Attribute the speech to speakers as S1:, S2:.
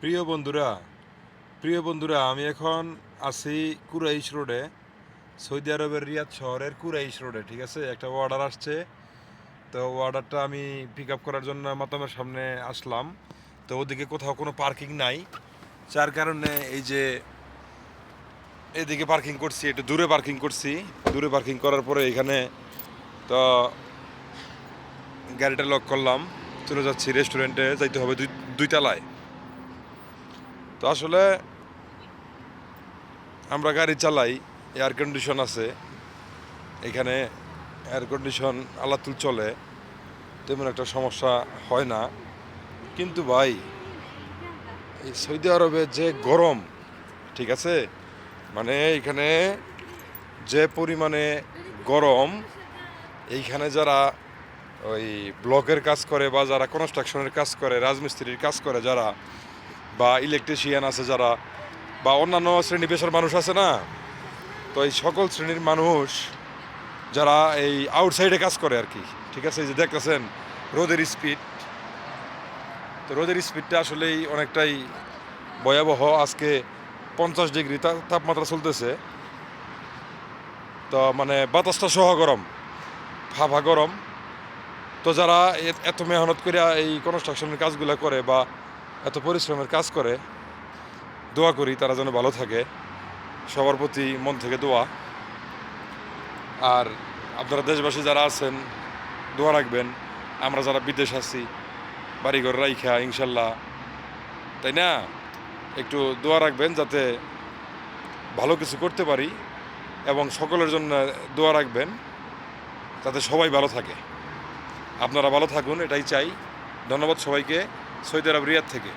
S1: প্রিয় বন্ধুরা প্রিয় বন্ধুরা আমি এখন আছি কুরাইশ রোডে, সৌদি আরবের রিয়াদ শহরের কুরাইশ রোডে। ঠিক আছে, একটা অর্ডার আসছে। তো অর্ডারটা আমি পিক আপ করার জন্য মাতামের সামনে আসলাম। তো ওদিকে কোথাও কোনো পার্কিং নাই, যার কারণে এই যে এদিকে পার্কিং করছি, একটু দূরে পার্কিং করছি। দূরে পার্কিং করার পরে এখানে তো গাড়িটা লক করলাম, চলে যাচ্ছি রেস্টুরেন্টে। যাইতে হবে দুই তলায়। তো আসলে আমরা গাড়ি চালাই, এয়ার কন্ডিশন আছে এখানে, এয়ার কন্ডিশন আলাতুল চলে, তেমন একটা সমস্যা হয় না। কিন্তু ভাই, এই সৌদি আরবে যে গরম, ঠিক আছে, মানে এখানে যে পরিমাণে গরম, এইখানে যারা ওই ব্লকের কাজ করে বা যারা কনস্ট্রাকশনের কাজ করে, রাজমিস্ত্রির কাজ করে যারা, বা ইলেকট্রিশিয়ান আছে যারা, বা অন্যান্য শ্রেণী পেশার মানুষ আছে না, তো এই সকল শ্রেণীর মানুষ যারা এই আউটসাইডে কাজ করে আর কি, ঠিক আছে, এই যে দেখতেছেন রোদের স্পিড, তো রোদের স্পিডটা আসলেই অনেকটাই ভয়াবহ। আজকে 50 ডিগ্রি তাপমাত্রা চলতেছে। তো মানে বাতাসটা সহ গরম, ভাভা গরম। তো যারা এত মেহনত করে এই কনস্ট্রাকশনের কাজগুলো করে বা এত পরিশ্রমের কাজ করে, দোয়া করি তারা যেন ভালো থাকে। সবার প্রতি মন থেকে দোয়া। আর আপনারা দেশবাসী যারা আছেন, দোয়া রাখবেন। আমরা যারা বিদেশ আছি, বাড়িঘর রাইখা ইনশাল্লাহ, তাই না, একটু দোয়া রাখবেন যাতে ভালো কিছু করতে পারি, এবং সকলের জন্য দোয়া রাখবেন যাতে সবাই ভালো থাকে। আপনারা ভালো থাকুন, এটাই চাই। ধন্যবাদ সবাইকে। সৌদি আরব রিয়াদ থেকে।